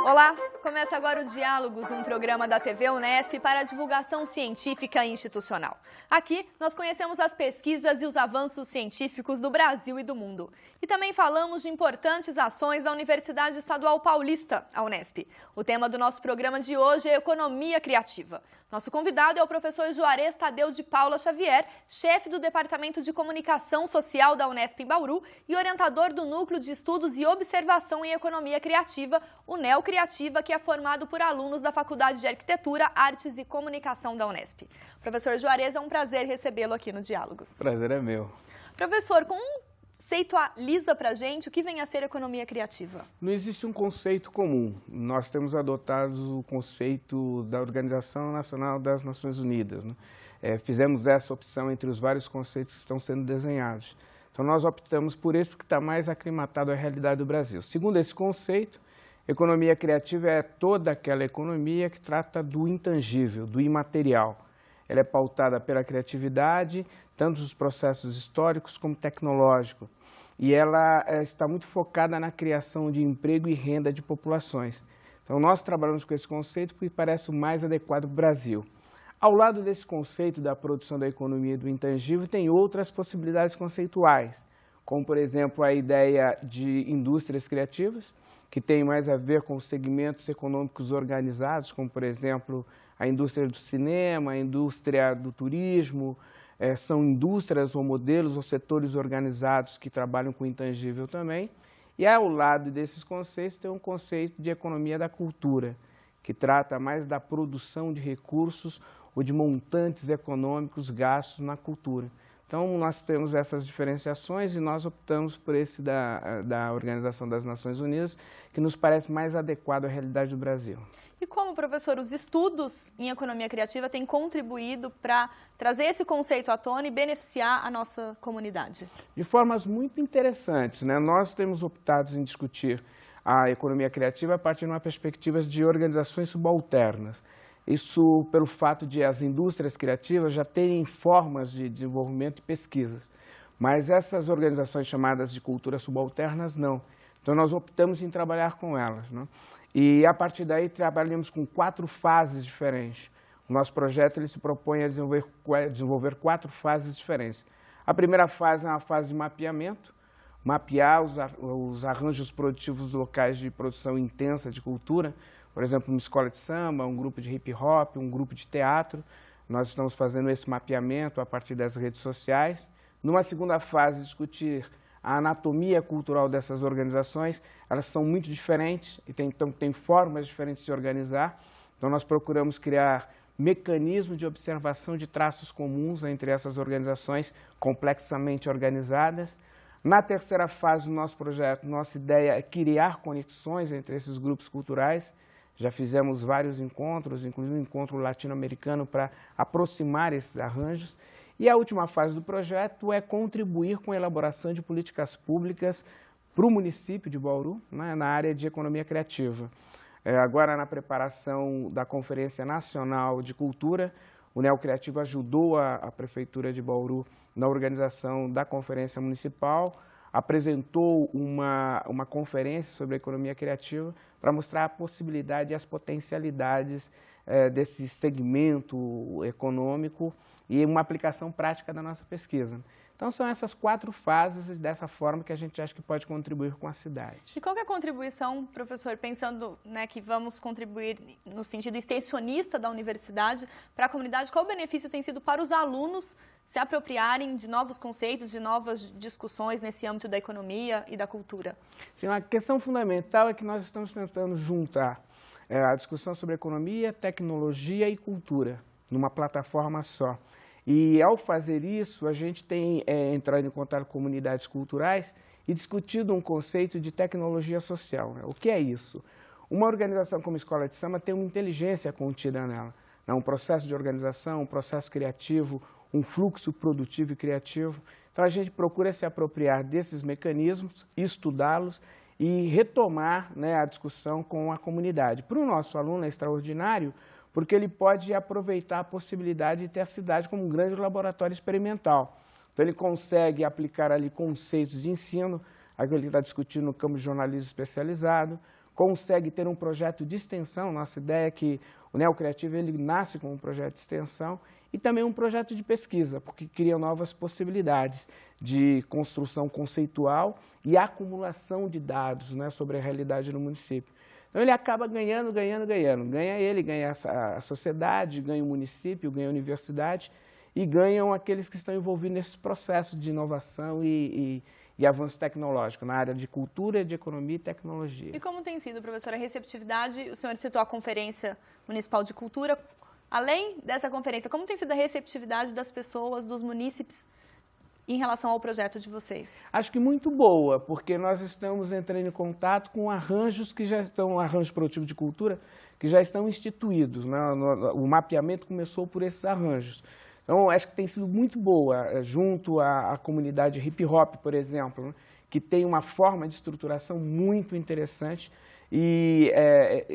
Olá, começa agora o Diálogos, um programa da TV Unesp para a divulgação científica e institucional. Aqui nós conhecemos as pesquisas e os avanços científicos do Brasil e do mundo. E também falamos de importantes ações da Universidade Estadual Paulista, a Unesp. O tema do nosso programa de hoje é economia criativa. Nosso convidado é o professor Juarez Tadeu de Paula Xavier, chefe do Departamento de Comunicação Social da Unesp em Bauru e orientador do Núcleo de Estudos e Observação em Economia Criativa, o NEO Criativa, que é formado por alunos da Faculdade de Arquitetura, Artes e Comunicação da Unesp. Professor Juarez, é um prazer recebê-lo aqui no Diálogos. Prazer é meu. Professor, conceitualiza para a gente o que vem a ser economia criativa. Não existe um conceito comum. Nós temos adotado o conceito da Organização Nacional das Nações Unidas, né? Fizemos essa opção entre os vários conceitos que estão sendo desenhados. Então, nós optamos por esse porque está mais aclimatado à realidade do Brasil. Segundo esse conceito, economia criativa é toda aquela economia que trata do intangível, do imaterial. Ela é pautada pela criatividade, tanto dos processos históricos como tecnológicos. E ela está muito focada na criação de emprego e renda de populações. Então, nós trabalhamos com esse conceito porque parece o mais adequado para o Brasil. Ao lado desse conceito da produção da economia do intangível, tem outras possibilidades conceituais, como, por exemplo, a ideia de indústrias criativas, que tem mais a ver com os segmentos econômicos organizados, como, por exemplo, a indústria do cinema, a indústria do turismo. São indústrias ou modelos ou setores organizados que trabalham com o intangível também. E ao lado desses conceitos tem um conceito de economia da cultura, que trata mais da produção de recursos ou de montantes econômicos gastos na cultura. Então, nós temos essas diferenciações e nós optamos por esse da Organização das Nações Unidas, que nos parece mais adequado à realidade do Brasil. E como, professor, os estudos em economia criativa têm contribuído para trazer esse conceito à tona e beneficiar a nossa comunidade? De formas muito interessantes, né? Nós temos optado em discutir a economia criativa a partir de uma perspectiva de organizações subalternas. Isso pelo fato de as indústrias criativas já terem formas de desenvolvimento e pesquisas, mas essas organizações chamadas de culturas subalternas não. Então, nós optamos em trabalhar com elas, né? E, a partir daí, trabalhamos com 4 fases diferentes. O nosso projeto ele se propõe a desenvolver 4 fases diferentes. A primeira fase é uma fase de mapeamento, mapear os arranjos produtivos locais de produção intensa de cultura, por exemplo, uma escola de samba, um grupo de hip hop, um grupo de teatro. Nós estamos fazendo esse mapeamento a partir das redes sociais. Numa segunda fase, discutir a anatomia cultural dessas organizações. Elas são muito diferentes e tem formas diferentes de se organizar. Então, nós procuramos criar mecanismos de observação de traços comuns entre essas organizações complexamente organizadas. Na terceira fase do nosso projeto, nossa ideia é criar conexões entre esses grupos culturais. Já fizemos vários encontros, inclusive um encontro latino-americano para aproximar esses arranjos. E a última fase do projeto é contribuir com a elaboração de políticas públicas para o município de Bauru, né, na área de economia criativa. Agora, na preparação da Conferência Nacional de Cultura, o NEO Criativo ajudou a Prefeitura de Bauru na organização da Conferência Municipal, apresentou uma conferência sobre a economia criativa para mostrar a possibilidade e as potencialidades desse segmento econômico e uma aplicação prática da nossa pesquisa. Então, são essas 4 fases dessa forma que a gente acha que pode contribuir com a cidade. E qual que é a contribuição, professor, pensando, né, que vamos contribuir no sentido extensionista da universidade para a comunidade, qual o benefício tem sido para os alunos se apropriarem de novos conceitos, de novas discussões nesse âmbito da economia e da cultura? Sim, uma questão fundamental é que nós estamos tentando juntar a discussão sobre economia, tecnologia e cultura numa plataforma só. E, ao fazer isso, a gente tem entrado em contato com comunidades culturais e discutido um conceito de tecnologia social, né? O que é isso? Uma organização como a Escola de Samba tem uma inteligência contida nela, né? Um processo de organização, um processo criativo, um fluxo produtivo e criativo. Então, a gente procura se apropriar desses mecanismos, estudá-los e retomar, né, a discussão com a comunidade. Para o nosso aluno é extraordinário, porque ele pode aproveitar a possibilidade de ter a cidade como um grande laboratório experimental. Então, ele consegue aplicar ali conceitos de ensino, aquilo que ele está discutindo no campo de jornalismo especializado, consegue ter um projeto de extensão. Nossa ideia é que o Neocreativo ele nasce como um projeto de extensão e também um projeto de pesquisa, porque cria novas possibilidades de construção conceitual e acumulação de dados, né, sobre a realidade do município. Então ele acaba ganhando. Ganha ele, ganha a sociedade, ganha o município, ganha a universidade e ganham aqueles que estão envolvidos nesse processo de inovação e avanço tecnológico na área de cultura, de economia e tecnologia. E como tem sido, professora, a receptividade? O senhor citou a Conferência Municipal de Cultura. Além dessa conferência, como tem sido a receptividade das pessoas, dos munícipes, em relação ao projeto de vocês? Acho que muito boa, porque nós estamos entrando em contato com arranjos que já estão, arranjos produtivos de cultura, que já estão instituídos, né? O mapeamento começou por esses arranjos. Então, acho que tem sido muito boa, junto à comunidade hip-hop, por exemplo, né? Que tem uma forma de estruturação muito interessante e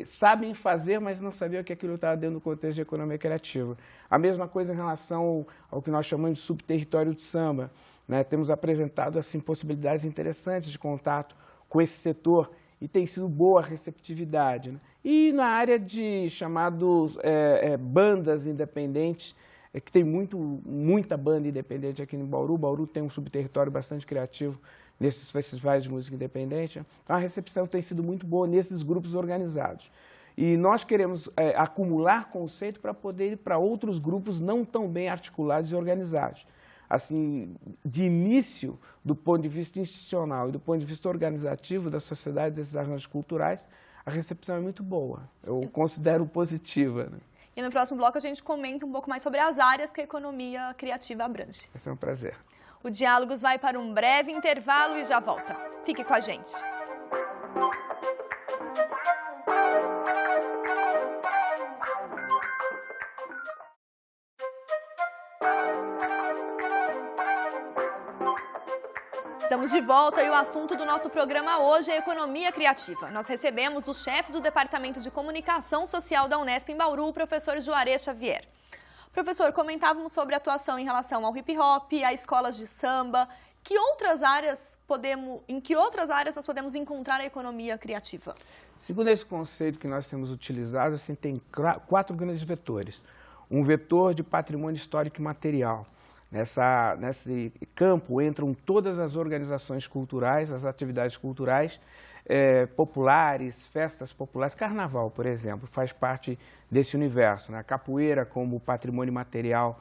sabem fazer, mas não sabiam que aquilo estava dentro do contexto de economia criativa. A mesma coisa em relação ao que nós chamamos de subterritório de samba, né? Temos apresentado assim, possibilidades interessantes de contato com esse setor e tem sido boa a receptividade, né? E na área de chamados bandas independentes, que tem muita banda independente aqui em Bauru. Bauru tem um subterritório bastante criativo nesses festivais de música independente. Então, a recepção tem sido muito boa nesses grupos organizados. E nós queremos acumular conceito para poder ir para outros grupos não tão bem articulados e organizados. Assim, de início, do ponto de vista institucional e do ponto de vista organizativo da sociedade, desses arranjos culturais, a recepção é muito boa. Eu considero positiva, né? E no próximo bloco a gente comenta um pouco mais sobre as áreas que a economia criativa abrange. Vai ser um prazer. O Diálogos vai para um breve intervalo e já volta. Fique com a gente. Estamos de volta e o assunto do nosso programa hoje é economia criativa. Nós recebemos o chefe do Departamento de Comunicação Social da Unesp em Bauru, o professor Juarez Xavier. Professor, comentávamos sobre a atuação em relação ao hip-hop, a escolas de samba. Em que outras áreas nós podemos encontrar a economia criativa? Segundo esse conceito que nós temos utilizado, assim, tem 4 grandes vetores. Um vetor de patrimônio histórico e material. Nesse campo entram todas as organizações culturais, as atividades culturais populares, festas populares. Carnaval, por exemplo, faz parte desse universo, né? A capoeira como patrimônio material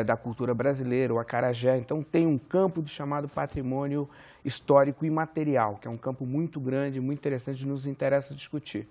da cultura brasileira, o acarajé. Então, tem um campo chamado patrimônio histórico e material, que é um campo muito grande, muito interessante, que nos interessa discutir.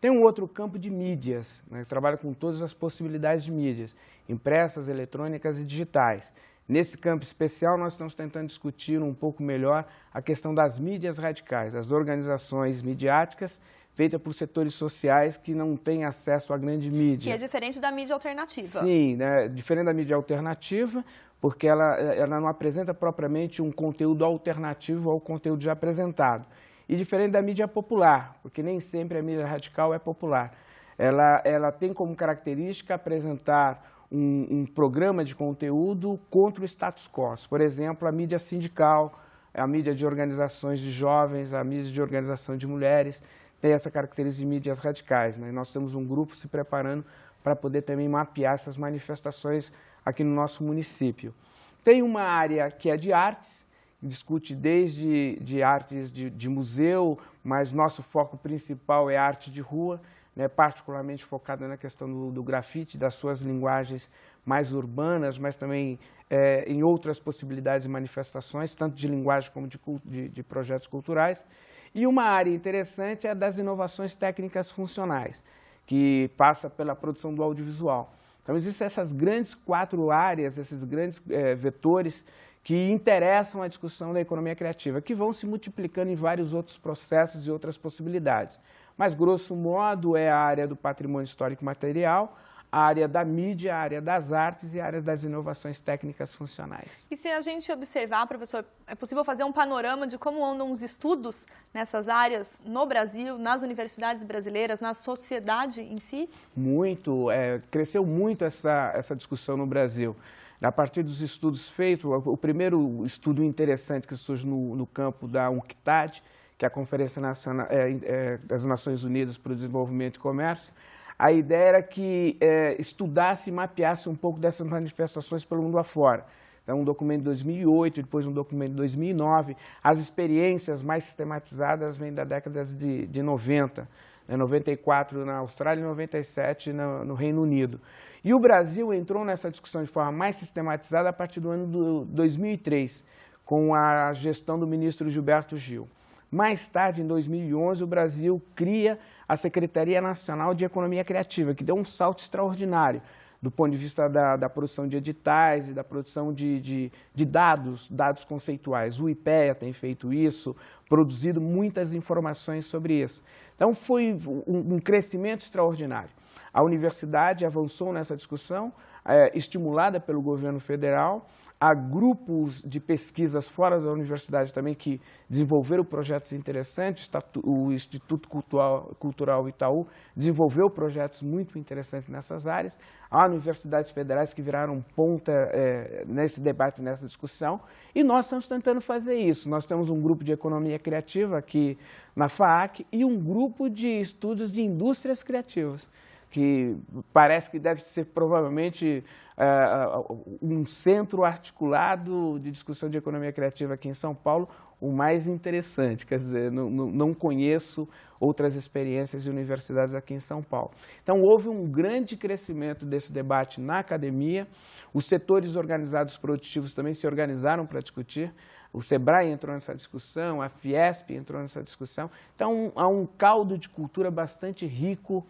Tem um outro campo de mídias, né, que trabalha com todas as possibilidades de mídias, impressas, eletrônicas e digitais. Nesse campo especial, nós estamos tentando discutir um pouco melhor a questão das mídias radicais, as organizações midiáticas feitas por setores sociais que não têm acesso à grande mídia. Que é diferente da mídia alternativa. Sim, né, diferente da mídia alternativa, porque ela não apresenta propriamente um conteúdo alternativo ao conteúdo já apresentado. E diferente da mídia popular, porque nem sempre a mídia radical é popular. Ela tem como característica apresentar um programa de conteúdo contra o status quo. Por exemplo, a mídia sindical, a mídia de organizações de jovens, a mídia de organização de mulheres, tem essa característica de mídias radicais, né? Nós temos um grupo se preparando para poder também mapear essas manifestações aqui no nosso município. Tem uma área que é de artes, discute desde artes de museu, mas nosso foco principal é arte de rua, né, particularmente focada na questão do grafite, das suas linguagens mais urbanas, mas também em outras possibilidades e manifestações, tanto de linguagem como de projetos culturais. E uma área interessante é a das inovações técnicas funcionais, que passa pela produção do audiovisual. Então, existem essas grandes 4 áreas, esses grandes vetores que interessam a discussão da economia criativa, que vão se multiplicando em vários outros processos e outras possibilidades. Mas, grosso modo, é a área do patrimônio histórico material, a área da mídia, a área das artes e a área das inovações técnicas funcionais. E se a gente observar, professor, é possível fazer um panorama de como andam os estudos nessas áreas no Brasil, nas universidades brasileiras, na sociedade em si? Muito, cresceu muito essa discussão no Brasil. A partir dos estudos feitos, o primeiro estudo interessante que surge no campo da UNCTAD, que é a Conferência Nacional, das Nações Unidas para o Desenvolvimento e Comércio, a ideia era que estudasse e mapeasse um pouco dessas manifestações pelo mundo afora. Então, um documento de 2008, depois um documento de 2009. As experiências mais sistematizadas vêm da década de 90, 94 na Austrália e 97 no Reino Unido. E o Brasil entrou nessa discussão de forma mais sistematizada a partir do ano de 2003, com a gestão do ministro Gilberto Gil. Mais tarde, em 2011, o Brasil cria a Secretaria Nacional de Economia Criativa, que deu um salto extraordinário do ponto de vista da produção de editais e da produção de dados conceituais. O IPEA tem feito isso, produzido muitas informações sobre isso. Então, foi um crescimento extraordinário. A universidade avançou nessa discussão, estimulada pelo governo federal. Há grupos de pesquisas fora da universidade também que desenvolveram projetos interessantes. O Instituto Cultural Itaú desenvolveu projetos muito interessantes nessas áreas. Há universidades federais que viraram ponta nesse debate, nessa discussão, e nós estamos tentando fazer isso. Nós temos um grupo de economia criativa aqui na FAAC e um grupo de estudos de indústrias criativas, que parece que deve ser provavelmente um centro articulado de discussão de economia criativa aqui em São Paulo, o mais interessante. Quer dizer, não conheço outras experiências de universidades aqui em São Paulo. Então, houve um grande crescimento desse debate na academia. Os setores organizados produtivos também se organizaram para discutir. O SEBRAE entrou nessa discussão, a Fiesp entrou nessa discussão. Então, há um caldo de cultura bastante rico,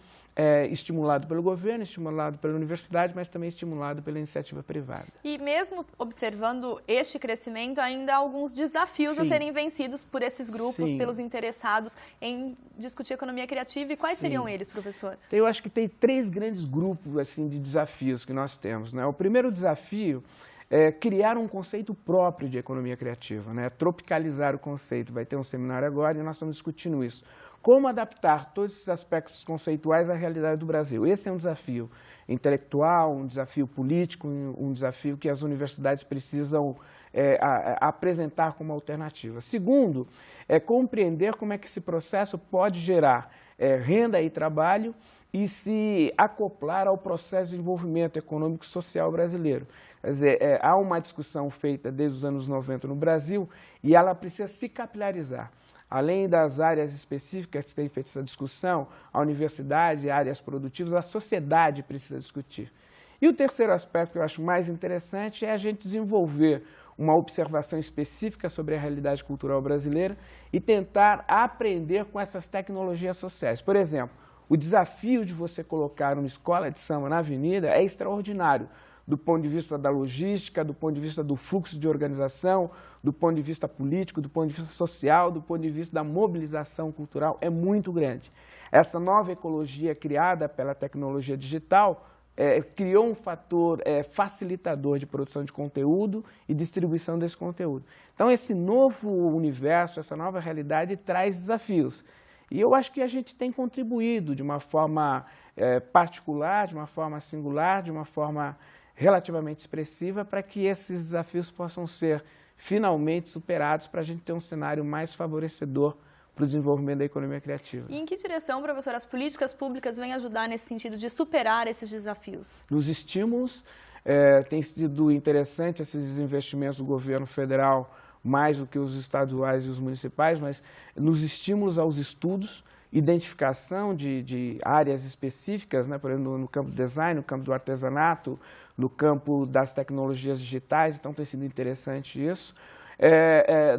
estimulado pelo governo, estimulado pela universidade, mas também estimulado pela iniciativa privada. E mesmo observando este crescimento, ainda há alguns desafios a serem vencidos por esses grupos, pelos interessados em discutir economia criativa. E quais seriam eles, professor? Eu acho que tem 3 grandes grupos assim, de desafios que nós temos, né? O primeiro desafio é criar um conceito próprio de economia criativa, né? Tropicalizar o conceito. Vai ter um seminário agora e nós estamos discutindo isso. Como adaptar todos esses aspectos conceituais à realidade do Brasil? Esse é um desafio intelectual, um desafio político, um desafio que as universidades precisam apresentar como alternativa. Segundo, é compreender como é que esse processo pode gerar renda e trabalho e se acoplar ao processo de desenvolvimento econômico e social brasileiro. Quer dizer, há uma discussão feita desde os anos 90 no Brasil e ela precisa se capilarizar. Além das áreas específicas que tem feito essa discussão, a universidade, áreas produtivas, a sociedade precisa discutir. E o terceiro aspecto que eu acho mais interessante é a gente desenvolver uma observação específica sobre a realidade cultural brasileira e tentar aprender com essas tecnologias sociais. Por exemplo, o desafio de você colocar uma escola de samba na avenida é extraordinário, do ponto de vista da logística, do ponto de vista do fluxo de organização, do ponto de vista político, do ponto de vista social, do ponto de vista da mobilização cultural, é muito grande. Essa nova ecologia criada pela tecnologia digital criou um fator facilitador de produção de conteúdo e distribuição desse conteúdo. Então, esse novo universo, essa nova realidade traz desafios. E eu acho que a gente tem contribuído de uma forma particular, de uma forma singular, de uma forma relativamente expressiva para que esses desafios possam ser finalmente superados para a gente ter um cenário mais favorecedor para o desenvolvimento da economia criativa. E em que direção, professor, as políticas públicas vêm ajudar nesse sentido de superar esses desafios? Nos estímulos, tem sido interessante esses investimentos do governo federal, mais do que os estaduais e os municipais, mas nos estímulos aos estudos, identificação de áreas específicas, né, por exemplo, no campo do design, no campo do artesanato, no campo das tecnologias digitais, então tem sido interessante isso.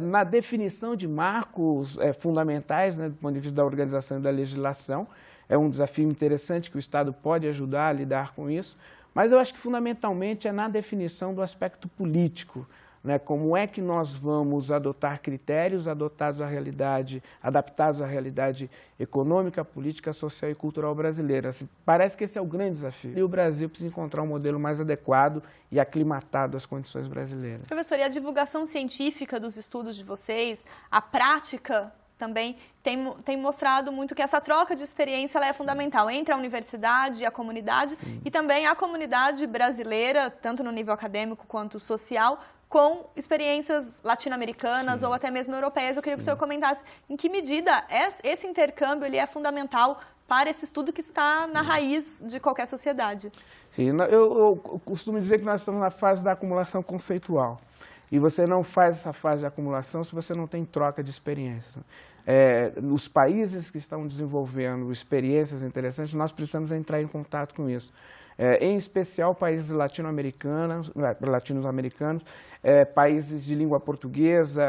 Na definição de marcos fundamentais, né, do ponto de vista da organização e da legislação, é um desafio interessante que o Estado pode ajudar a lidar com isso, mas eu acho que fundamentalmente é na definição do aspecto político, né, como é que nós vamos adotar critérios adaptados à realidade econômica, política, social e cultural brasileira. Assim, parece que esse é o grande desafio. E o Brasil precisa encontrar um modelo mais adequado e aclimatado às condições brasileiras. Professor, e a divulgação científica dos estudos de vocês, a prática também tem mostrado muito que essa troca de experiência ela é fundamental entre a universidade e a comunidade. Sim. E também a comunidade brasileira, tanto no nível acadêmico quanto social, com experiências latino-americanas ou até mesmo europeias. Eu queria que o senhor comentasse em que medida esse intercâmbio ele é fundamental para esse estudo que está na raiz de qualquer sociedade. Sim, eu costumo dizer que nós estamos na fase da acumulação conceitual. E você não faz essa fase de acumulação se você não tem troca de experiências. Nos países que estão desenvolvendo experiências interessantes, nós precisamos entrar em contato com isso. Em especial países latino-americanos, países de língua portuguesa,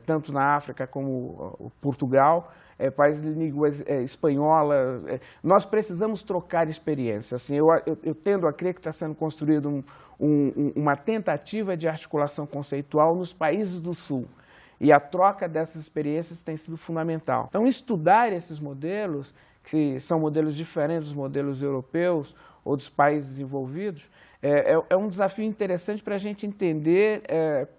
tanto na África como Portugal, países de língua espanhola. Nós precisamos trocar experiências. Assim, eu tendo a crer que está sendo construído uma tentativa de articulação conceitual nos países do Sul. E a troca dessas experiências tem sido fundamental. Então, estudar esses modelos, que são modelos diferentes dos modelos europeus ou dos países desenvolvidos, é um desafio interessante para a gente entender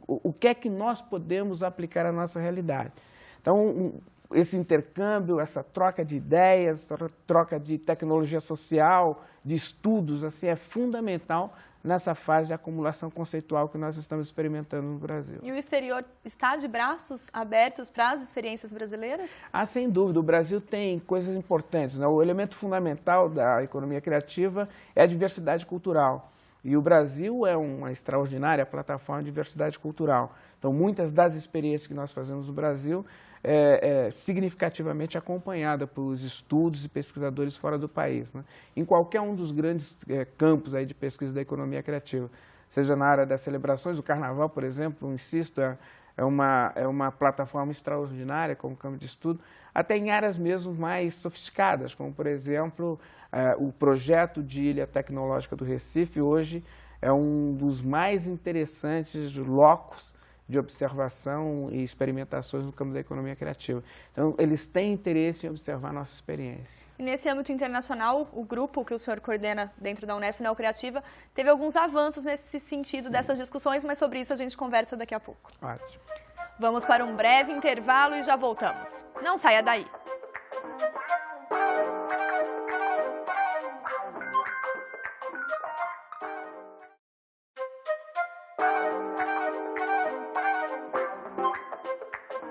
o que é que nós podemos aplicar à nossa realidade. Então, esse intercâmbio, essa troca de ideias, troca de tecnologia social, de estudos, assim, é fundamental nessa fase de acumulação conceitual que nós estamos experimentando no Brasil. E o exterior está de braços abertos para as experiências brasileiras? Ah, sem dúvida. O Brasil tem coisas importantes, né? O elemento fundamental da economia criativa é a diversidade cultural. E o Brasil é uma extraordinária plataforma de diversidade cultural. Então, muitas das experiências que nós fazemos no Brasil significativamente acompanhada por estudos e pesquisadores fora do país, né? Em qualquer um dos grandes campos aí de pesquisa da economia criativa, seja na área das celebrações, o Carnaval, por exemplo, insisto, é uma plataforma extraordinária como campo de estudo, até em áreas mesmo mais sofisticadas, como, por exemplo, o projeto de Ilha Tecnológica do Recife, hoje é um dos mais interessantes locos de observação e experimentações no campo da economia criativa. Então, eles têm interesse em observar a nossa experiência. E nesse âmbito internacional, o grupo que o senhor coordena dentro da Unesp Neocriativa teve alguns avanços nesse sentido dessas discussões, mas sobre isso a gente conversa daqui a pouco. Ótimo. Vamos para um breve intervalo e já voltamos. Não saia daí!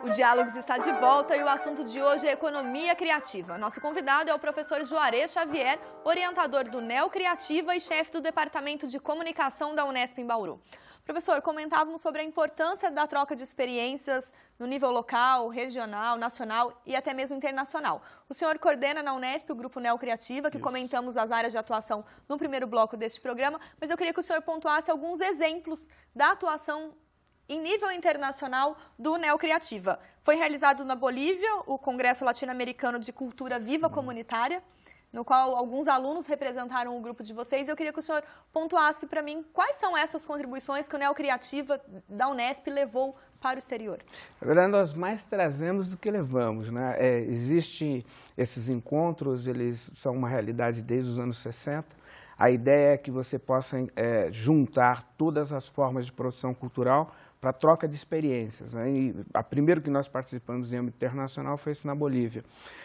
O Diálogos está de volta e o assunto de hoje é economia criativa. Nosso convidado é o professor Juarez Xavier, orientador do Neocriativa e chefe do Departamento de Comunicação da Unesp em Bauru. Professor, comentávamos sobre a importância da troca de experiências no nível local, regional, nacional e até mesmo internacional. O senhor coordena na Unesp o Grupo Neocriativa, que comentamos as áreas de atuação no primeiro bloco deste programa, mas eu queria que o senhor pontuasse alguns exemplos da atuação em nível internacional do Neocriativa. Foi realizado na Bolívia o Congresso Latino-Americano de Cultura Viva Comunitária, no qual alguns alunos representaram o grupo de vocês. Eu queria que o senhor pontuasse para mim quais são essas contribuições que o Neocriativa da Unesp levou para o exterior. Na verdade, nós mais trazemos do que levamos, né? Existem esses encontros, eles são uma realidade desde os anos 60. A ideia é que você possa juntar todas as formas de produção cultural para troca de experiências, né? E a primeira que nós participamos em âmbito internacional foi esse na Bolívia.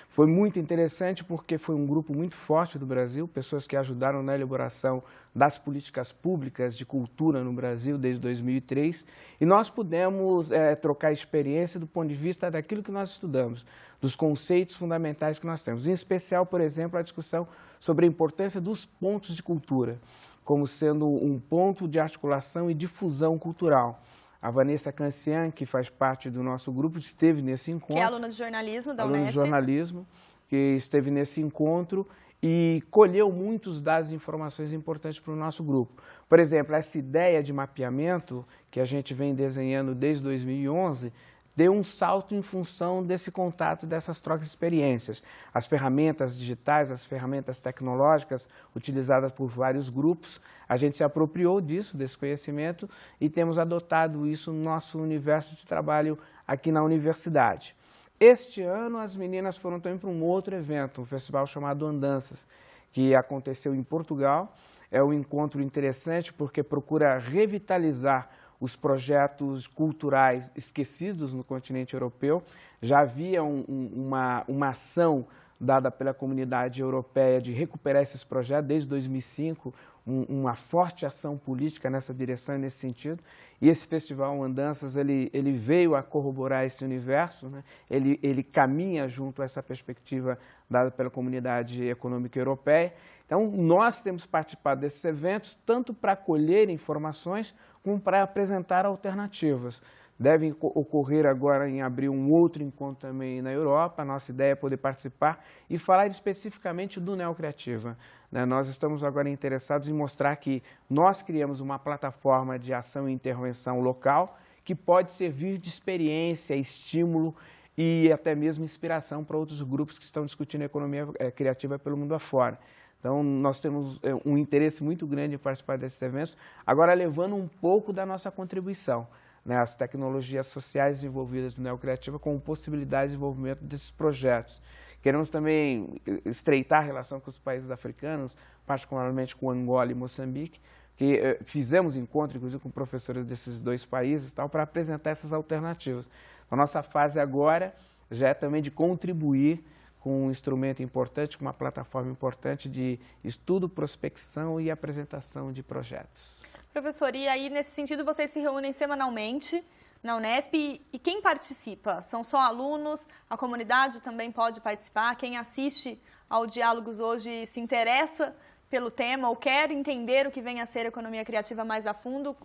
Foi muito interessante porque foi um grupo muito forte do Brasil, pessoas que ajudaram na elaboração das políticas públicas de cultura no Brasil desde 2003, e nós pudemos trocar experiência do ponto de vista daquilo que nós estudamos, dos conceitos fundamentais que nós temos, em especial, por exemplo, a discussão sobre a importância dos pontos de cultura, como sendo um ponto de articulação e difusão cultural. A Vanessa Cancian, que faz parte do nosso grupo, esteve nesse encontro. Que é aluna de jornalismo da Unesp. Aluna de jornalismo, que esteve nesse encontro e colheu muitos dados e informações importantes para o nosso grupo. Por exemplo, essa ideia de mapeamento que a gente vem desenhando desde 2011, deu um salto em função desse contato, dessas trocas de experiências. As ferramentas digitais, as ferramentas tecnológicas utilizadas por vários grupos, a gente se apropriou disso, desse conhecimento, e temos adotado isso no nosso universo de trabalho aqui na universidade. Este ano, as meninas foram também para um outro evento, um festival chamado Andanças, que aconteceu em Portugal. É um encontro interessante porque procura revitalizar os projetos culturais esquecidos no continente europeu. Já havia uma ação dada pela comunidade europeia de recuperar esses projetos desde 2005, uma forte ação política nessa direção e nesse sentido. E esse Festival Andanças, ele veio a corroborar esse universo, né? Ele caminha junto a essa perspectiva dada pela comunidade econômica europeia. Então, nós temos participado desses eventos tanto para colher informações como para apresentar alternativas. Deve ocorrer agora em abril um outro encontro também na Europa. A nossa ideia é poder participar e falar especificamente do Neocreativa. Nós estamos agora interessados em mostrar que nós criamos uma plataforma de ação e intervenção local que pode servir de experiência, estímulo e até mesmo inspiração para outros grupos que estão discutindo a economia criativa pelo mundo afora. Então, nós temos um interesse muito grande em participar desses eventos, agora levando um pouco da nossa contribuição. As tecnologias sociais envolvidas no Neocreativa com possibilidade de desenvolvimento desses projetos. Queremos também estreitar a relação com os países africanos, particularmente com Angola e Moçambique, que fizemos encontro, inclusive, com professores desses dois países, para apresentar essas alternativas. A nossa fase agora já é também de contribuir com um instrumento importante, com uma plataforma importante de estudo, prospecção e apresentação de projetos. Professor, e aí, nesse sentido, vocês se reúnem semanalmente na Unesp e quem participa? São só alunos? A comunidade também pode participar? Quem assiste ao Diálogos hoje se interessa pelo tema ou quer entender o que vem a ser economia criativa mais a fundo?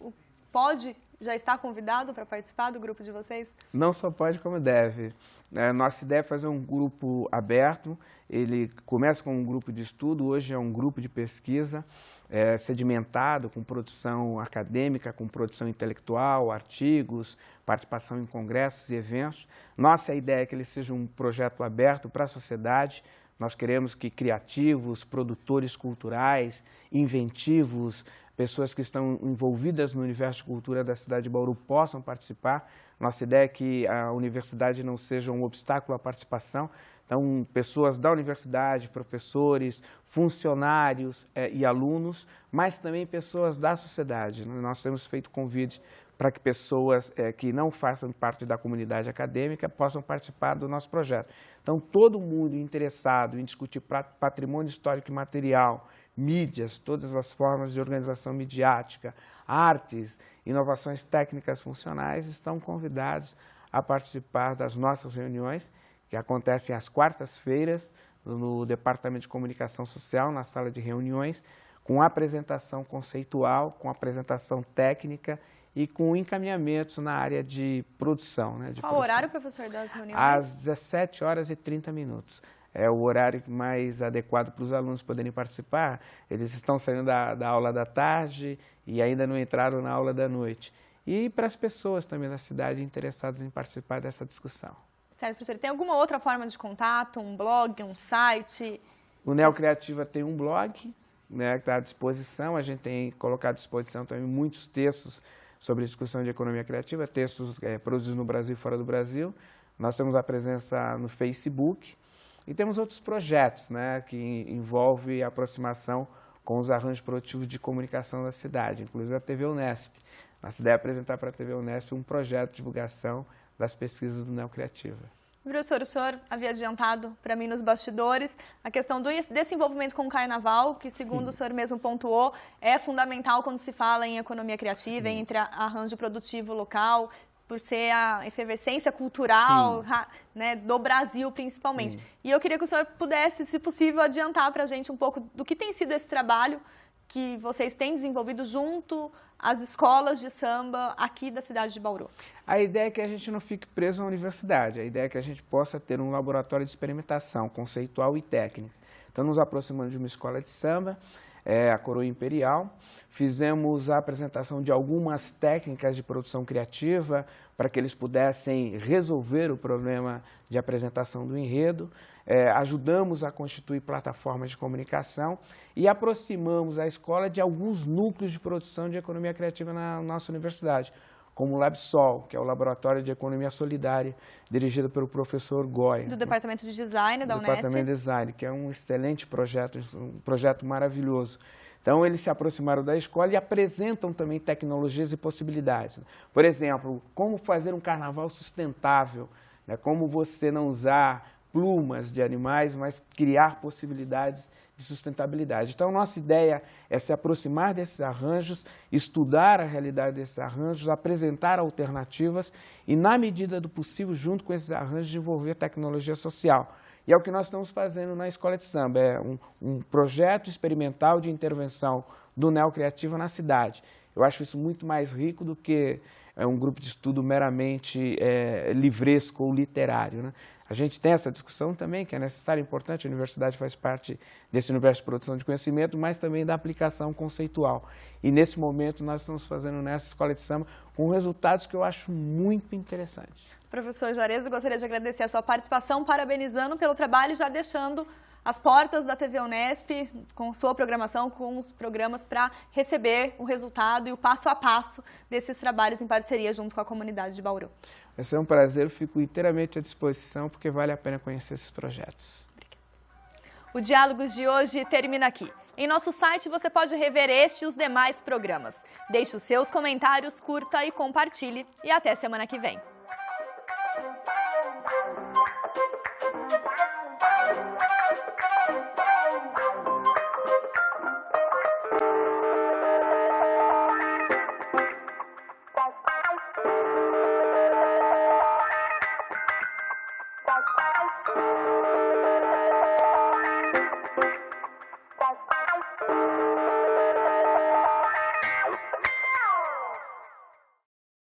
Pode? Já está convidado para participar do grupo de vocês? Não só pode, como deve. Nossa ideia é fazer um grupo aberto. Ele começa com um grupo de estudo, hoje é um grupo de pesquisa, sedimentado, com produção acadêmica, com produção intelectual, artigos, participação em congressos e eventos. Nossa ideia é que ele seja um projeto aberto para a sociedade. Nós queremos que criativos, produtores culturais, inventivos, pessoas que estão envolvidas no universo de cultura da cidade de Bauru possam participar. Nossa ideia é que a universidade não seja um obstáculo à participação. Então, pessoas da universidade, professores, funcionários e alunos, mas também pessoas da sociedade. Nós temos feito convite para que pessoas que não façam parte da comunidade acadêmica possam participar do nosso projeto. Então, todo mundo interessado em discutir patrimônio histórico e material, mídias, todas as formas de organização midiática, artes, inovações técnicas funcionais, estão convidados a participar das nossas reuniões, que acontecem às quartas-feiras no Departamento de Comunicação Social, na sala de reuniões, com apresentação conceitual, com apresentação técnica e com encaminhamentos na área de produção. Qual o horário, professor, das reuniões? Às 17 horas e 30 minutos. É o horário mais adequado para os alunos poderem participar. Eles estão saindo da aula da tarde e ainda não entraram na aula da noite. E para as pessoas também da cidade interessadas em participar dessa discussão. Certo, professor. Tem alguma outra forma de contato, um blog, um site? O Neocreativa tem um blog, que está à disposição. A gente tem colocado à disposição também muitos textos sobre discussão de economia criativa, textos produzidos no Brasil e fora do Brasil. Nós temos a presença no Facebook e temos outros projetos que envolvem a aproximação com os arranjos produtivos de comunicação da cidade, inclusive a TV Unesp. Nossa ideia é apresentar para a TV Unesp um projeto de divulgação das pesquisas do Neocreativa. Professor, o senhor havia adiantado para mim nos bastidores a questão desse envolvimento com o carnaval, que, segundo o senhor mesmo pontuou, é fundamental quando se fala em economia criativa, entre arranjo produtivo local, por ser a efervescência cultural do Brasil, principalmente. E eu queria que o senhor pudesse, se possível, adiantar para a gente um pouco do que tem sido esse trabalho que vocês têm desenvolvido junto às escolas de samba aqui da cidade de Bauru. A ideia é que a gente não fique preso à universidade, a ideia é que a gente possa ter um laboratório de experimentação conceitual e técnica. Então, nos aproximamos de uma escola de samba, a Coroa Imperial, fizemos a apresentação de algumas técnicas de produção criativa para que eles pudessem resolver o problema de apresentação do enredo, ajudamos a constituir plataformas de comunicação e aproximamos a escola de alguns núcleos de produção de economia criativa na nossa universidade, como o LabSol, que é o Laboratório de Economia Solidária, dirigido pelo professor Goya. Do Departamento de Design da Unesp. Departamento de Design, que é um excelente projeto, um projeto maravilhoso. Então, eles se aproximaram da escola e apresentam também tecnologias e possibilidades. Por exemplo, como fazer um carnaval sustentável, como você não usar plumas de animais, mas criar possibilidades de sustentabilidade. Então, nossa ideia é se aproximar desses arranjos, estudar a realidade desses arranjos, apresentar alternativas e, na medida do possível, junto com esses arranjos, desenvolver tecnologia social. E é o que nós estamos fazendo na Escola de Samba, é um projeto experimental de intervenção do Neocreativa na cidade. Eu acho isso muito mais rico do que um grupo de estudo meramente livresco ou literário, né? A gente tem essa discussão também, que é necessária e importante, a universidade faz parte desse universo de produção de conhecimento, mas também da aplicação conceitual. E nesse momento nós estamos fazendo nessa Escola de Samba com resultados que eu acho muito interessantes. Professor Juarez, eu gostaria de agradecer a sua participação, parabenizando pelo trabalho e já deixando as portas da TV Unesp com sua programação, com os programas para receber o resultado e o passo a passo desses trabalhos em parceria junto com a comunidade de Bauru. Vai ser um prazer, eu fico inteiramente à disposição porque vale a pena conhecer esses projetos. O Diálogos de hoje termina aqui. Em nosso site você pode rever este e os demais programas. Deixe os seus comentários, curta e compartilhe. E até semana que vem.